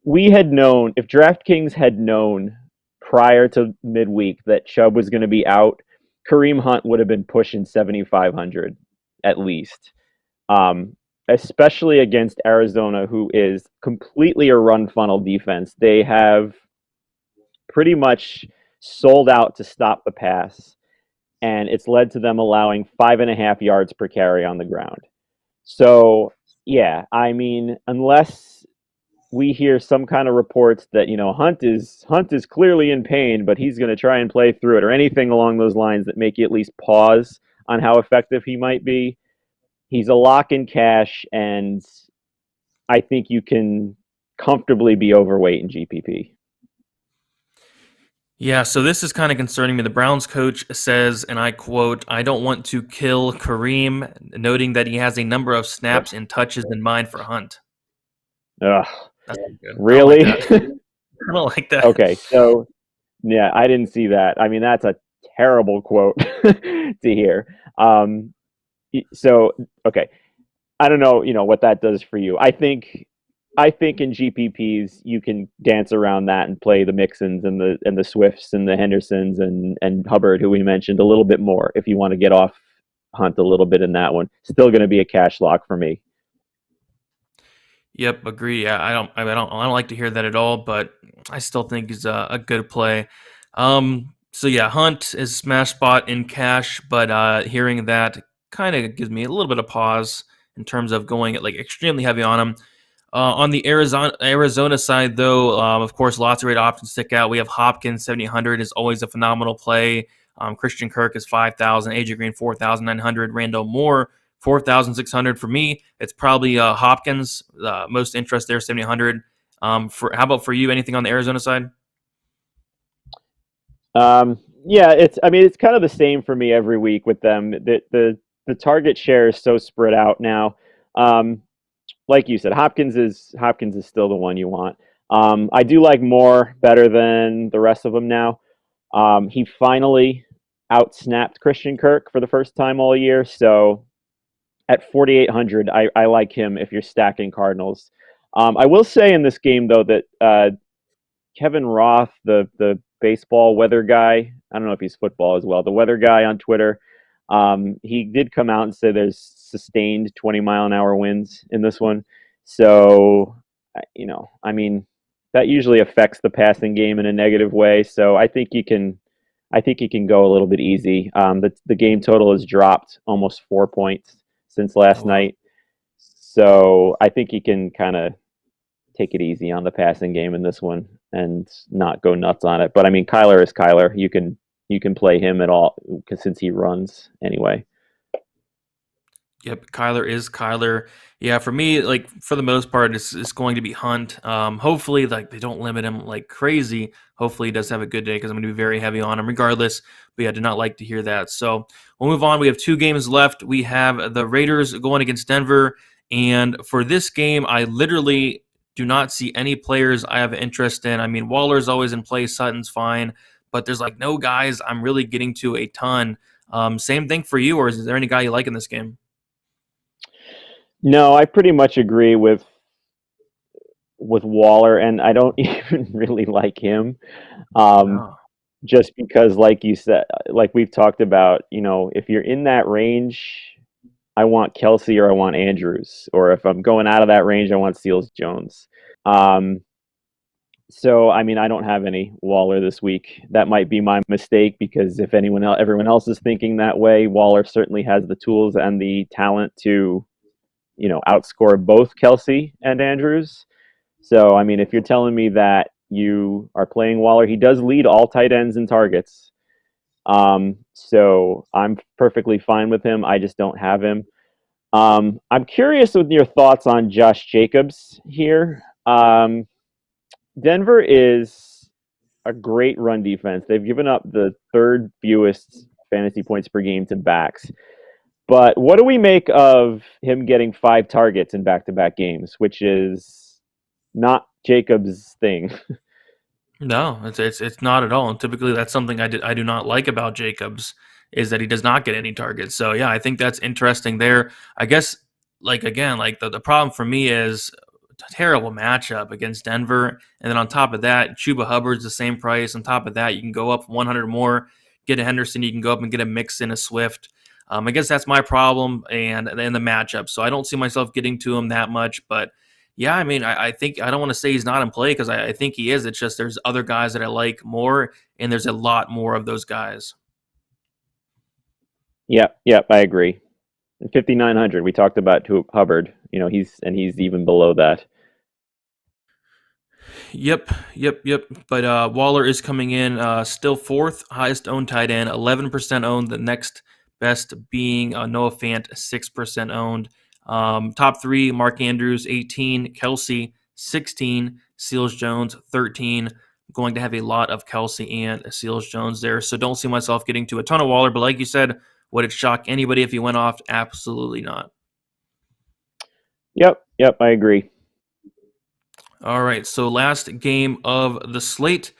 we had known, if DraftKings had known prior to midweek that Chubb was going to be out, Kareem Hunt would have been pushing 7,500 at least. Especially against Arizona, who is completely a run funnel defense. They have pretty much sold out to stop the pass, and it's led to them allowing 5.5 yards per carry on the ground. So, yeah, I mean, unless we hear some kind of reports that Hunt is clearly in pain, but he's going to try and play through it, or anything along those lines that make you at least pause on how effective he might be. He's a lock in cash, and I think you can comfortably be overweight in GPP. Yeah, so this is kind of concerning me. The Browns coach says, and I quote, "I don't want to kill Kareem," noting that he has a number of snaps and touches in mind for Hunt. Ugh, That's not good. really? I don't like that. I don't like that. Okay, so yeah, I didn't see that. I mean, that's a terrible quote to hear. So okay, I don't know, what that does for you. I think in GPPs you can dance around that and play the Mixons and the Swifts and the Hendersons and Hubbard, who we mentioned, a little bit more if you want to get off Hunt a little bit in that one. Still going to be a cash lock for me. Yep, agree. Yeah, I don't like to hear that at all, but I still think he's a good play. So yeah, Hunt is smash spot in cash, but hearing that kind of gives me a little bit of pause in terms of going like extremely heavy on him. On the Arizona side, though, of course, lots of great options stick out. We have Hopkins, 7,800 is always a phenomenal play. Christian Kirk is 5,000, AJ Green 4,900, Randall Moore 4,600. For me, it's probably Hopkins. Most interest there, 7,800. How about for you? Anything on the Arizona side? Yeah, it's kind of the same for me every week with them. The target share is so spread out now. Like you said, Hopkins is still the one you want. I do like Moore better than the rest of them now. He finally outsnapped Christian Kirk for the first time all year. So at 4,800, I like him if you're stacking Cardinals. I will say in this game though that Kevin Roth, the baseball weather guy, I don't know if he's football as well, the weather guy on Twitter, he did come out and say there's sustained 20-mile-an-hour winds in this one. So, I mean, that usually affects the passing game in a negative way. So I think you can go a little bit easy. The game total has dropped almost 4 points since last Oh, wow. night. So I think you can kind of take it easy on the passing game in this one and not go nuts on it. But I mean, Kyler is Kyler. You can play him at all since he runs anyway. Yep, Kyler is Kyler. Yeah, for me, like for the most part, it's going to be Hunt. Hopefully, like they don't limit him like crazy. Hopefully, he does have a good day because I'm going to be very heavy on him regardless. But yeah, I did not like to hear that. So we'll move on. We have 2 games left. We have the Raiders going against Denver, and for this game, I literally do not see any players I have interest in. I mean, Waller's always in play. Sutton's fine, but there's like no guys I'm really getting to a ton. Same thing for you, or is there any guy you like in this game? No, I pretty much agree with Waller, and I don't even really like him. Um, No. just because, like you said, like we've talked about, if you're in that range, I want Kelsey or I want Andrews, or if I'm going out of that range, I want Seals Jones. Um, so I mean, I don't have any Waller this week. That might be my mistake because if everyone else is thinking that way, Waller certainly has the tools and the talent to, outscore both Kelsey and Andrews. So I mean, if you're telling me that you are playing Waller, he does lead all tight ends in targets. So I'm perfectly fine with him. I just don't have him. I'm curious with your thoughts on Josh Jacobs here. Denver is a great run defense. They've given up the third fewest fantasy points per game to backs. But what do we make of him getting 5 targets in back-to-back games, which is not Jacobs' thing? No, it's not at all. And typically, that's something I do not like about Jacobs is that he does not get any targets. So yeah, I think that's interesting there. I guess like again, like the problem for me is terrible matchup against Denver. And then on top of that, Chuba Hubbard's the same price. On top of that, you can go up 100 more, get a Henderson. You can go up and get a Mixon, a Swift. I guess that's my problem and the matchup. So I don't see myself getting to him that much. But yeah, I mean, I think I don't want to say he's not in play because I think he is. It's just there's other guys that I like more, and there's a lot more of those guys. Yep, I agree. 5,900. We talked about Hubbard. He's even below that. Yep. But Waller is coming in still fourth highest owned tight end, 11% owned. The next best being Noah Fant, 6% owned. Top three: Mark Andrews, 18; Kelsey, 16; Seals Jones, 13. Going to have a lot of Kelsey and Seals Jones there, so don't see myself getting to a ton of Waller. But like you said, would it shock anybody if he went off? Absolutely not. Yep, I agree. All right, so last game of the slate,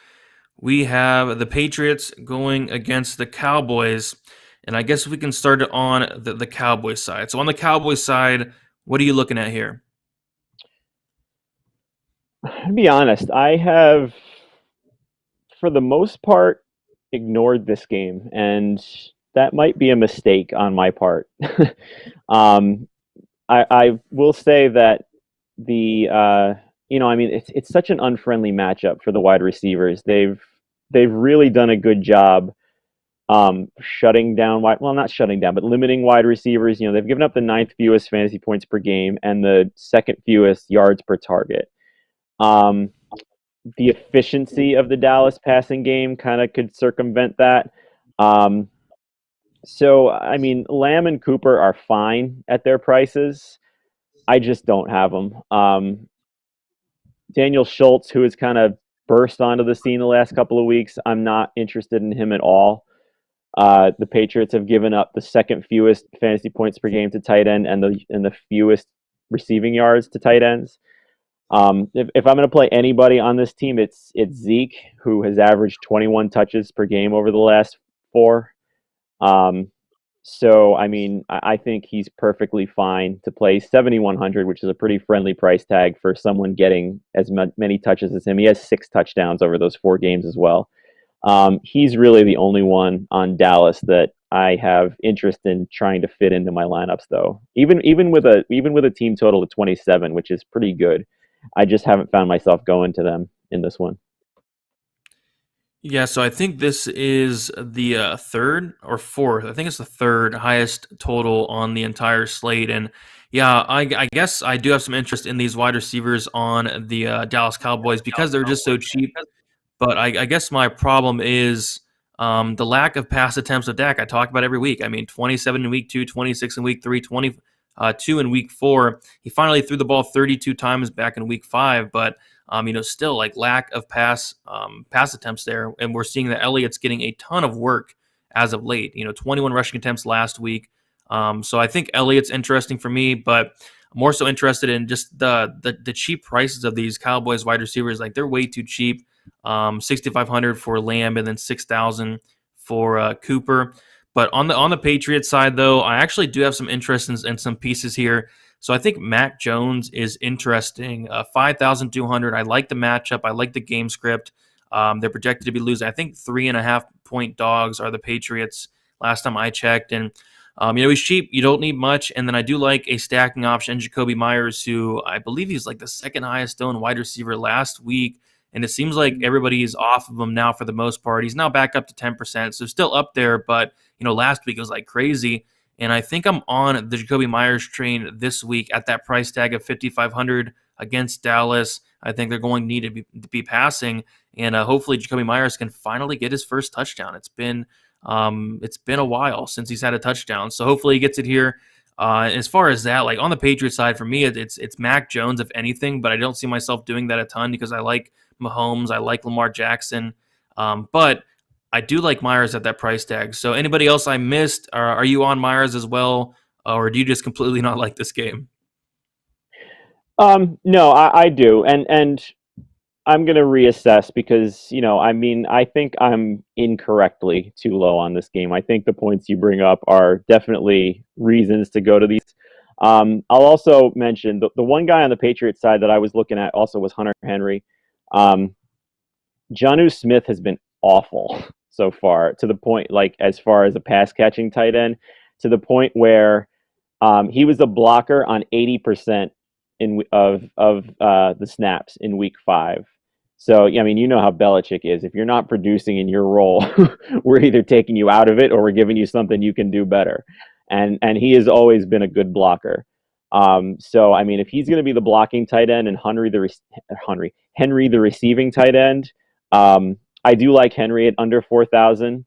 we have the Patriots going against the Cowboys. And I guess we can start on the Cowboys side. So on the Cowboys side, what are you looking at here? To be honest, I have, for the most part, ignored this game, and that might be a mistake on my part. I will say that it's such an unfriendly matchup for the wide receivers. They've really done a good job shutting down not shutting down, but limiting wide receivers. They've given up the 9th fewest fantasy points per game and the 2nd fewest yards per target. The efficiency of the Dallas passing game kind of could circumvent that. So, I mean, Lamb and Cooper are fine at their prices. I just don't have them. Daniel Schultz, who has kind of burst onto the scene the last couple of weeks, I'm not interested in him at all. The Patriots have given up the 2nd fewest fantasy points per game to tight end and the fewest receiving yards to tight ends. If I'm going to play anybody on this team, it's Zeke, who has averaged 21 touches per game over the last 4. So, I mean, I think he's perfectly fine to play 7,100, which is a pretty friendly price tag for someone getting as many touches as him. He has 6 touchdowns over those 4 games as well. He's really the only one on Dallas that I have interest in trying to fit into my lineups, though. Even with a team total of 27, which is pretty good, I just haven't found myself going to them in this one. Yeah, so I think this is the third or fourth. I think it's the third highest total on the entire slate. And yeah, I guess I do have some interest in these wide receivers on the Dallas Cowboys because they're just so cheap. But I guess my problem is the lack of pass attempts with Dak. I talk about every week. I mean, 27 in week 2, 26 in week 3, 22 in week 4. He finally threw the ball 32 times back in week 5, but still like lack of pass attempts there. And we're seeing that Elliott's getting a ton of work as of late. 21 rushing attempts last week. So I think Elliott's interesting for me, but I'm more so interested in just the cheap prices of these Cowboys wide receivers. Like they're way too cheap. 6,500 for Lamb and then 6,000 for Cooper. But on the Patriots side, though, I actually do have some interest in some pieces here. So I think Mac Jones is interesting. 5,200. I like the matchup. I like the game script. They're projected to be losing. I think 3.5-point dogs are the Patriots last time I checked. And, he's cheap. You don't need much. And then I do like a stacking option, Jacoby Myers, who I believe he's like the 2nd highest owned wide receiver last week. And it seems like everybody's off of him now for the most part. He's now back up to 10%, so still up there. But, last week it was like crazy. And I think I'm on the Jacoby Myers train this week at that price tag of 5,500 against Dallas. I think they're going to need to be passing, and hopefully Jacoby Myers can finally get his first touchdown. It's been a while since he's had a touchdown, so hopefully he gets it here. As far as that, like on the Patriots side, for me, it's Mac Jones if anything, but I don't see myself doing that a ton because I like Mahomes, I like Lamar Jackson, but I do like Myers at that price tag. So anybody else I missed? Are you on Myers as well, or do you just completely not like this game? No, I do, and I'm going to reassess because I think I'm incorrectly too low on this game. I think the points you bring up are definitely reasons to go to these. I'll also mention the one guy on the Patriots side that I was looking at also was Hunter Henry. Jonnu Smith has been awful so far, to the point, like, as far as a pass catching tight end, to the point where he was a blocker on 80% of the snaps in week 5. So, I mean, you know how Belichick is. If you're not producing in your role, we're either taking you out of it or we're giving you something you can do better. And he has always been a good blocker. So, I mean, if he's going to be the blocking tight end and Henry the receiving tight end, I do like Henry at under 4,000.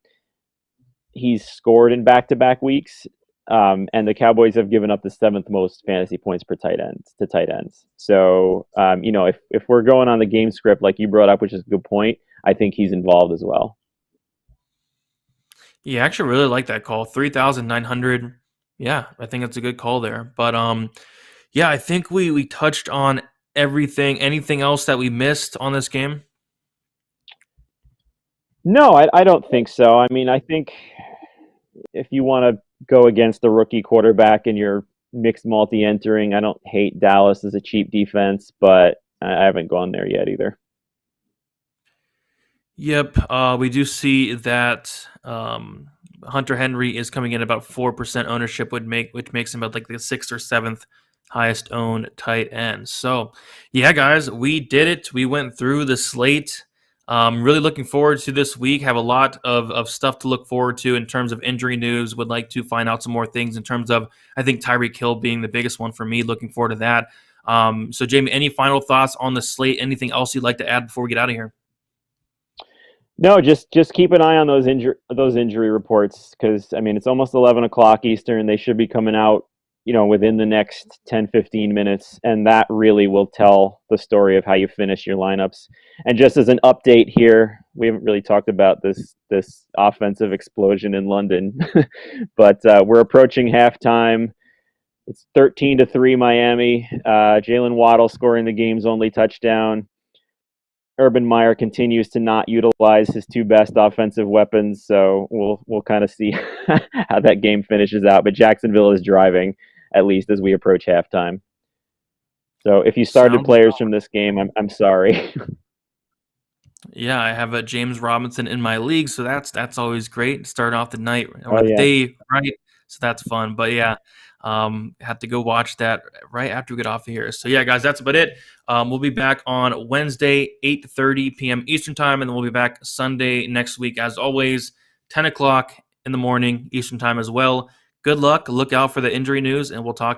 He's scored in back-to-back weeks. And the Cowboys have given up the 7th most fantasy points per tight ends. So, if we're going on the game script like you brought up, which is a good point, I think he's involved as well. Yeah, I actually really like that call. 3,900. Yeah, I think that's a good call there. But yeah, I think we touched on everything. Anything else that we missed on this game? No, I don't think so. I mean, I think if you want to go against the rookie quarterback and you're mixed multi-entering, I don't hate Dallas as a cheap defense, but I haven't gone there yet either. Yep, we do see that Hunter Henry is coming in about 4% ownership, which makes him about like the 6th or 7th highest owned tight end. So, yeah, guys, we did it. We went through the slate. Really looking forward to this week. Have a lot of stuff to look forward to in terms of injury news. Would like to find out some more things in terms of, I think, Tyrek Hill being the biggest one for me. Looking forward to that. So, Jamie, any final thoughts on the slate? Anything else you'd like to add before we get out of here? No, just keep an eye on those injury reports, because I mean it's almost 11 o'clock Eastern. They should be coming out, within the next 10-15 minutes, and that really will tell the story of how you finish your lineups. And just as an update here, we haven't really talked about this offensive explosion in London, but we're approaching halftime. It's 13-3 Miami. Jalen Waddle scoring the game's only touchdown. Urban Meyer continues to not utilize his 2 best offensive weapons, so we'll kind of see how that game finishes out. But Jacksonville is driving, at least as we approach halftime. So if you started players from this game, I'm sorry. Yeah, I have a James Robinson in my league, so that's always great. Start off the night or the day right, so that's fun. But yeah, have to go watch that right after we get off of here. So yeah, guys, that's about it. We'll be back on Wednesday, 8:30 p.m. Eastern time, and then we'll be back Sunday next week, as always, 10 o'clock in the morning Eastern time as well. Good luck. Look out for the injury news, and we'll talk to you